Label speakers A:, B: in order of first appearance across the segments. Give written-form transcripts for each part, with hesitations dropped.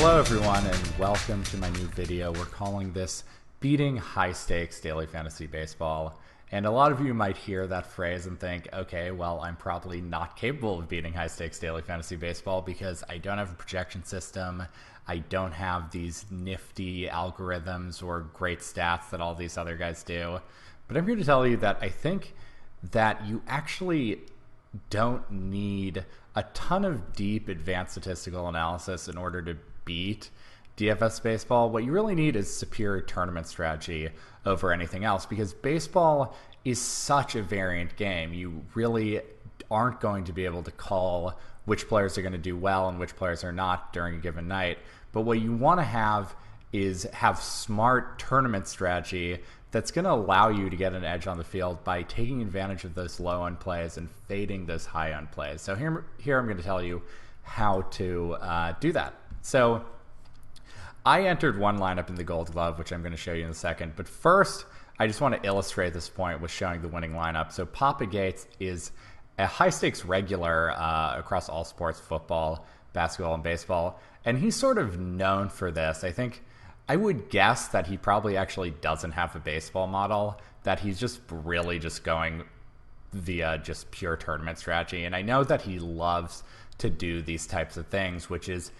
A: Hello everyone and welcome to my new video. We're calling this Beating High Stakes Daily Fantasy Baseball. And a lot of you might hear that phrase and think, okay, well, I'm probably not capable of beating high stakes daily fantasy baseball because I don't have a projection system. I don't have these nifty algorithms or great stats that all these other guys do. But I'm here to tell you that I think that you actually don't need a ton of deep advanced statistical analysis in order to beat DFS baseball. What you really need is superior tournament strategy over anything else, because baseball is such a variant game. You really aren't going to be able to call which players are going to do well and which players are not during a given night. But what you want to have is smart tournament strategy that's going to allow you to get an edge on the field by taking advantage of those low-end plays and fading those high-end plays. So here I'm going to tell you how to do that. So I entered one lineup in the Gold Glove, which I'm going to show you in a second. But first, I just want to illustrate this point with showing the winning lineup. So Papa Gates is a high-stakes regular across all sports, football, basketball, and baseball. And he's sort of known for this. I would guess that he probably actually doesn't have a baseball model, that he's just really just going via just pure tournament strategy. And I know that he loves to do these types of things, which is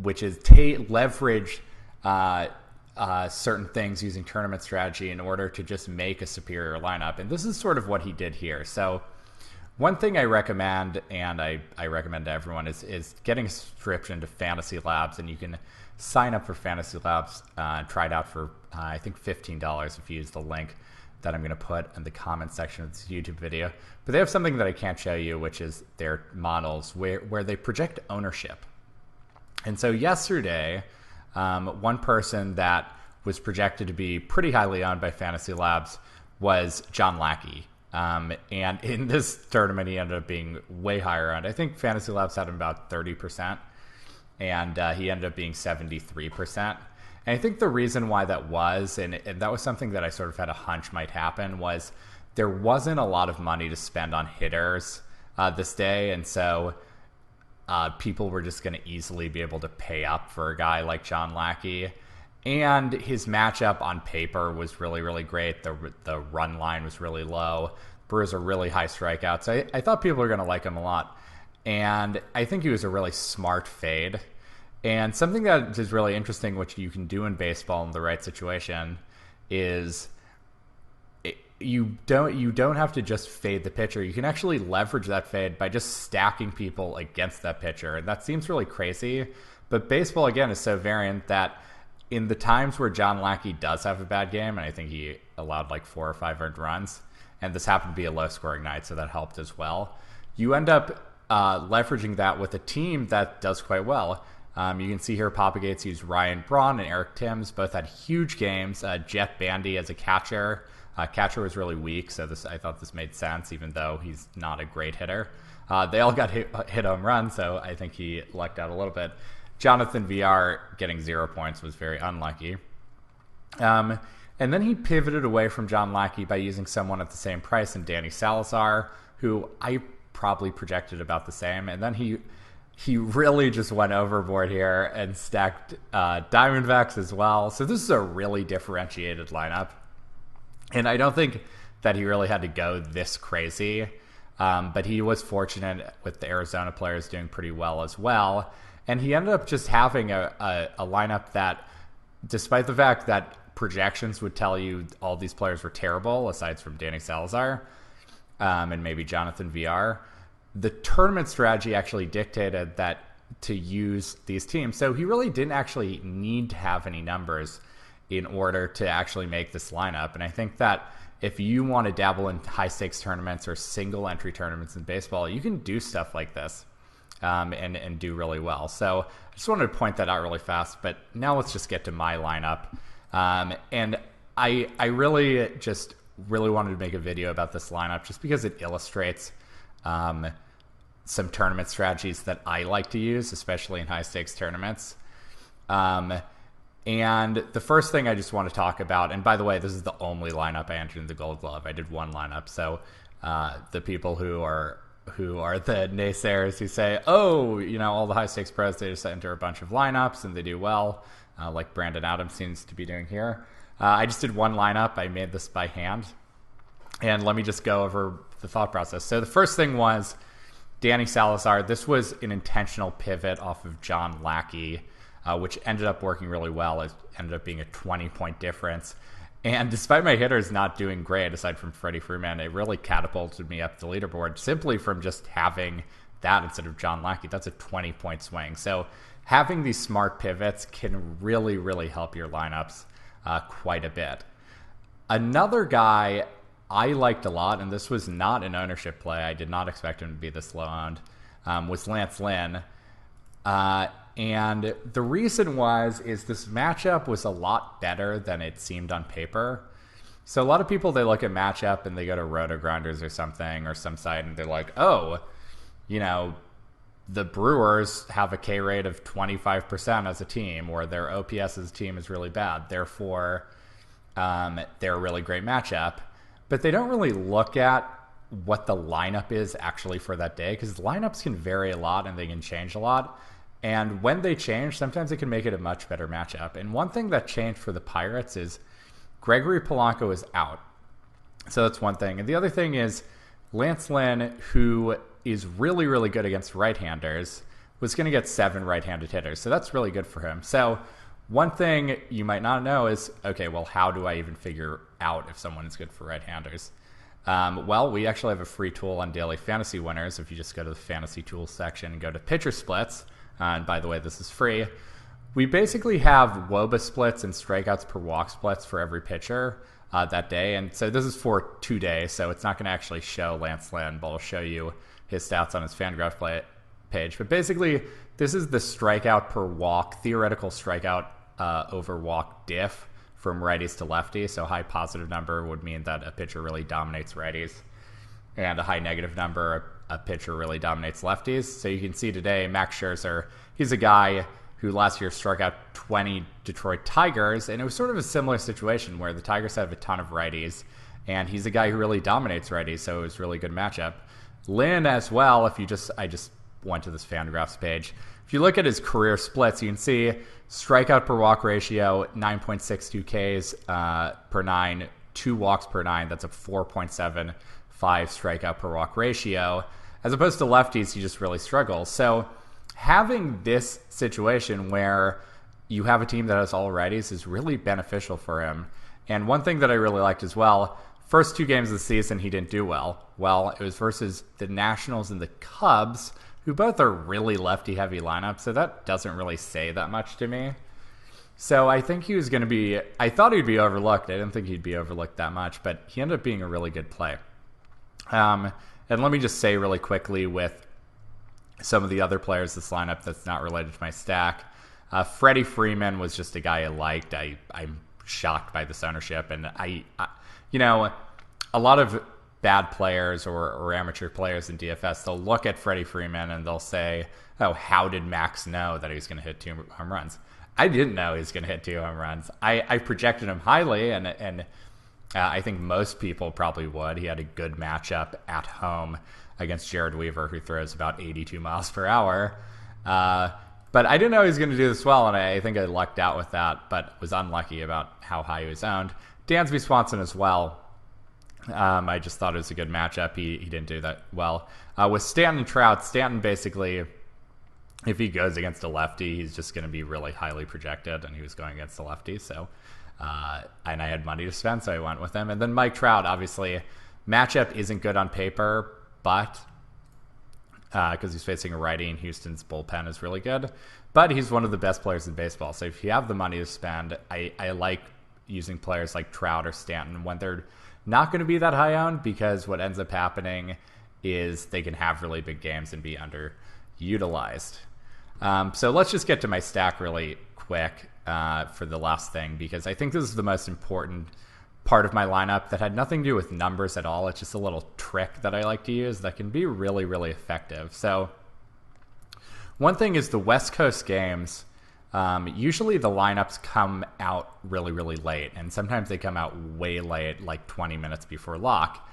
A: leverage certain things using tournament strategy in order to just make a superior lineup. And this is sort of what he did here. So one thing I recommend, and I recommend to everyone, is getting a subscription to FantasyLabs, and you can sign up for FantasyLabs and try it out for, I think, $15 if you use the link that I'm going to put in the comment section of this YouTube video. But they have something that I can't show you, which is their models where they project ownership. And so yesterday, one person that was projected to be pretty highly owned by FantasyLabs was John Lackey. And in this tournament, he ended up being way higher owned. I think FantasyLabs had him about 30%. And he ended up being 73%. And I think the reason why that was, and that was something that I sort of had a hunch might happen, was there wasn't a lot of money to spend on hitters this day. And so people were just going to easily be able to pay up for a guy like John Lackey. And his matchup on paper was really, really great. The run line was really low. Brewers are really high strikeouts. I thought people were going to like him a lot. And I think he was a really smart fade. And something that is really interesting, which you can do in baseball in the right situation, is you don't have to just fade the pitcher. You can actually leverage that fade by just stacking people against that pitcher. And that seems really crazy. But baseball, again, is so variant that in the times where John Lackey does have a bad game, and I think he allowed like 4 or 5 earned runs, and this happened to be a low-scoring night, so that helped as well, you end up leveraging that with a team that does quite well. You can see here Papa Gates used Ryan Braun and Eric Timms. Both had huge games. Jet Bandy as a catcher. Catcher was really weak, so I thought this made sense, even though he's not a great hitter. They all got hit home runs, so I think he lucked out a little bit. Jonathan VR getting 0 points was very unlucky. And then he pivoted away from John Lackey by using someone at the same price in Danny Salazar, who I probably projected about the same. And then he really just went overboard here and stacked Diamondbacks as well. So this is a really differentiated lineup. And I don't think that he really had to go this crazy. But he was fortunate with the Arizona players doing pretty well as well. And he ended up just having a lineup that, despite the fact that projections would tell you all these players were terrible, aside from Danny Salazar, and maybe Jonathan VR, the tournament strategy actually dictated that to use these teams. So he really didn't actually need to have any numbers in order to actually make this lineup. And I think that if you want to dabble in high stakes tournaments or single entry tournaments in baseball, you can do stuff like this and do really well. So I just wanted to point that out really fast. But now let's just get to my lineup. And I really wanted to make a video about this lineup just because it illustrates some tournament strategies that I like to use, especially in high stakes tournaments. And the first thing I just want to talk about, and by the way, this is the only lineup I entered in the Gold Glove. I did one lineup, so the people who who are the naysayers who say, oh, all the high stakes pros, they just enter a bunch of lineups and they do well, like Brandon Adams seems to be doing here. I just did one lineup. I made this by hand. And let me just go over the thought process. So the first thing was Danny Salazar. This was an intentional pivot off of John Lackey, which ended up working really well. It ended up being a 20-point difference. And despite my hitters not doing great, aside from Freddie Freeman, it really catapulted me up the leaderboard simply from just having that instead of John Lackey. That's a 20-point swing. So having these smart pivots can really, really help your lineups quite a bit. Another guy I liked a lot, and this was not an ownership play, I did not expect him to be this low owned, was Lance Lynn. And the reason is this matchup was a lot better than it seemed on paper. So a lot of people, they look at matchup and they go to Roto Grinders or something or some site and they're like, oh, the Brewers have a K rate of 25% as a team, or their OPS as a team is really bad. Therefore, they're a really great matchup. But they don't really look at what the lineup is actually for that day, because lineups can vary a lot and they can change a lot. And when they change, sometimes it can make it a much better matchup. And one thing that changed for the Pirates is Gregory Polanco is out. So that's one thing. And the other thing is Lance Lynn, who is really, really good against right-handers, was going to get 7 right-handed hitters. So that's really good for him. So one thing you might not know is, okay, well, how do I even figure out if someone is good for right-handers? Well, we actually have a free tool on Daily Fantasy Winners. If you just go to the Fantasy Tools section and go to Pitcher Splits, and by the way, this is free, we basically have WOBA splits and strikeouts per walk splits for every pitcher that day. And so this is for 2 days, so it's not going to actually show Lance Lynn, but it'll show you his stats on his Fangraph page. But basically, this is the strikeout per walk, theoretical strikeout over walk diff from righties to lefties. So a high positive number would mean that a pitcher really dominates righties, and a high negative number, a pitcher really dominates lefties. So you can see today, Max Scherzer, he's a guy who last year struck out 20 Detroit Tigers, and it was sort of a similar situation where the Tigers have a ton of righties, and he's a guy who really dominates righties, so it was a really good matchup. Lynn as well, I just went to this Fangraphs page. If you look at his career splits, you can see strikeout per walk ratio, 9.62 Ks per 9, 2 walks per 9. That's a 4.75 strikeout per walk ratio. As opposed to lefties, he just really struggles. So having this situation where you have a team that has all righties is really beneficial for him. And one thing that I really liked as well, first 2 games of the season, he didn't do well. Well, it was versus the Nationals and the Cubs, who both are really lefty-heavy lineups, so that doesn't really say that much to me. So I think he was going to be, I thought he'd be overlooked. I didn't think he'd be overlooked that much, but he ended up being a really good play. And let me just say really quickly with some of the other players this lineup that's not related to my stack. Freddie Freeman was just a guy I liked. I'm shocked by this ownership, and a lot of bad players or amateur players in DFS, they'll look at Freddie Freeman and they'll say, oh, how did Max know that he was going to hit 2 home runs? I didn't know he was going to hit 2 home runs. I projected him highly, and I think most people probably would. He had a good matchup at home against Jared Weaver, who throws about 82 miles per hour. But I didn't know he was going to do this well, and I think I lucked out with that, but was unlucky about how high he was owned. Dansby Swanson as well. I just thought it was a good matchup. He didn't do that well. With Stanton and Trout, Stanton basically, if he goes against a lefty, he's just going to be really highly projected, and he was going against a lefty. So, and I had money to spend, so I went with him. And then Mike Trout, obviously, matchup isn't good on paper, but because he's facing a righty and Houston's bullpen is really good. But he's one of the best players in baseball. So if you have the money to spend, I like using players like Trout or Stanton when they're not going to be that high owned, because what ends up happening is they can have really big games and be underutilized. So let's just get to my stack really quick for the last thing, because I think this is the most important part of my lineup that had nothing to do with numbers at all. It's just a little trick that I like to use that can be really, really effective. So one thing is the West Coast games, usually the lineups come out really, really late, and sometimes they come out way late, like 20 minutes before lock.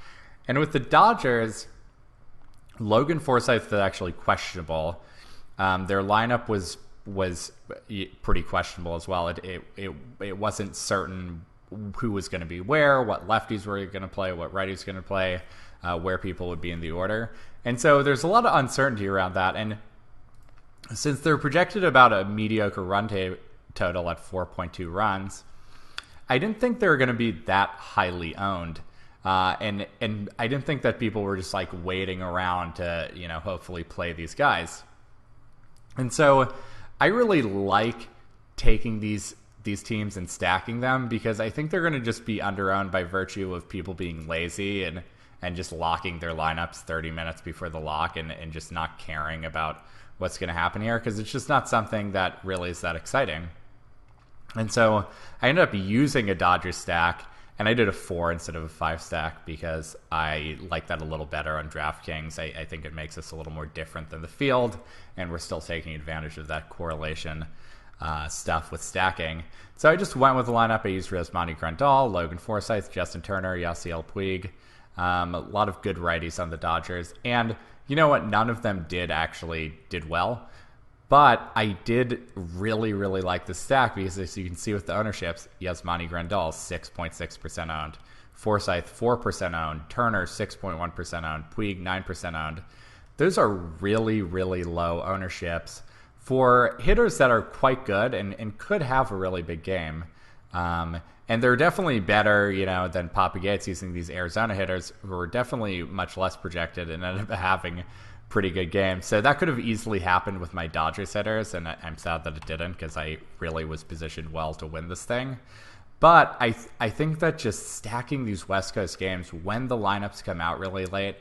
A: And with the Dodgers, Logan Forsythe is actually questionable. Their lineup was pretty questionable as well. It wasn't certain who was going to be where, what lefties were going to play, what righties going to play, where people would be in the order. And so there's a lot of uncertainty around that. And since they're projected about a mediocre run total at 4.2 runs, I didn't think they were going to be that highly owned. And I didn't think that people were just like waiting around to, hopefully play these guys. And so I really like taking these teams and stacking them, because I think they're going to just be underowned by virtue of people being lazy and just locking their lineups 30 minutes before the lock and just not caring about what's going to happen here, because it's just not something that really is that exciting. And so I ended up using a Dodgers stack, and I did a 4 instead of a 5 stack because I like that a little better on DraftKings. I think it makes us a little more different than the field, and we're still taking advantage of that correlation stuff with stacking. So I just went with the lineup. I used Yasmani Grandal, Logan Forsythe, Justin Turner, Yasiel Puig. A lot of good righties on the Dodgers. And you know what? None of them did well. But I did really, really like the stack because, as you can see with the ownerships, Yasmani Grandal 6.6% owned, Forsythe 4% owned, Turner 6.1% owned, Puig 9% owned. Those are really, really low ownerships for hitters that are quite good and could have a really big game. And they're definitely better, than Papa Gates using these Arizona hitters who are definitely much less projected and ended up having pretty good games. So that could have easily happened with my Dodgers hitters, and I'm sad that it didn't because I really was positioned well to win this thing. But I think that just stacking these West Coast games when the lineups come out really late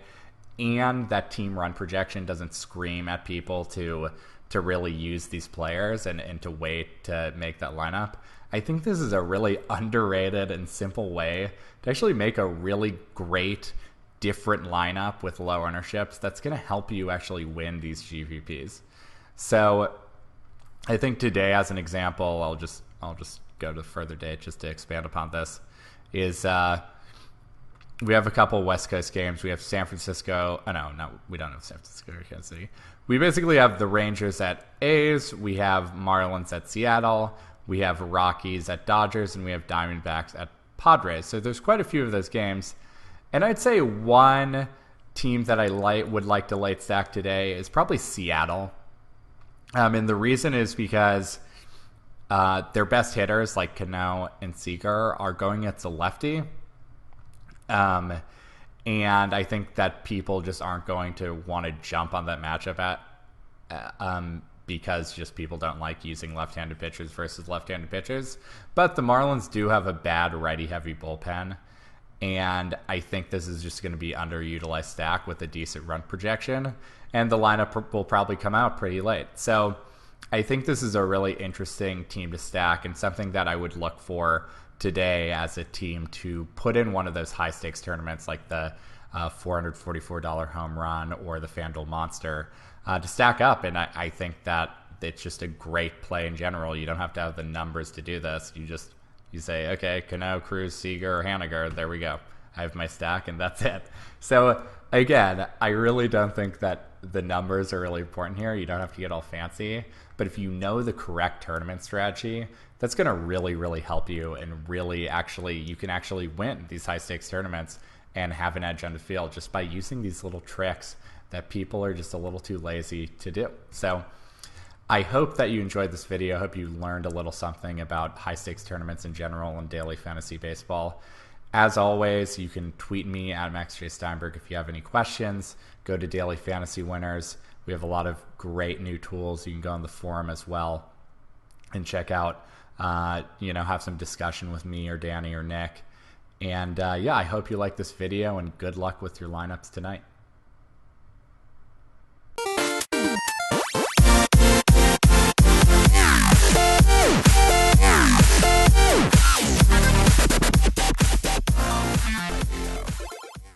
A: and that team run projection doesn't scream at people to really use these players and to wait to make that lineup, I think this is a really underrated and simple way to actually make a really great different lineup with low ownerships that's going to help you actually win these GPPs. So I think today, as an example, I'll just go to the further date just to expand upon this, is we have a couple West Coast games. We have San Francisco. We don't have San Francisco or Kansas City. We basically have the Rangers at A's. We have Marlins at Seattle. We have Rockies at Dodgers, and we have Diamondbacks at Padres. So there's quite a few of those games. And I'd say one team that I would like to late stack today is probably Seattle. And the reason is because their best hitters, like Cano and Seager, are going against a lefty. And I think that people just aren't going to want to jump on that matchup because just people don't like using left-handed pitchers versus left-handed pitchers. But the Marlins do have a bad righty-heavy bullpen, and I think this is just going to be underutilized stack with a decent run projection, and the lineup will probably come out pretty late. So I think this is a really interesting team to stack and something that I would look for today as a team to put in one of those high-stakes tournaments like the $444 home run or the FanDuel Monster to stack up. And I think that it's just a great play in general. You don't have to have the numbers to do this. You say, okay, Cano, Cruz, Seager, or Haniger, there we go. I have my stack, and that's it. So again, I really don't think that the numbers are really important here. You don't have to get all fancy. But if you know the correct tournament strategy, that's going to really, really help you, and really you can actually win these high-stakes tournaments and have an edge on the field just by using these little tricks that people are just a little too lazy to do. So I hope that you enjoyed this video. I hope you learned a little something about high-stakes tournaments in general and daily fantasy baseball. As always, you can tweet me at MaxJSteinberg if you have any questions. Go to DailyFantasyWinners. We have a lot of great new tools. You can go on the forum as well and check out, have some discussion with me or Danny or Nick. And I hope you like this video, and good luck with your lineups tonight.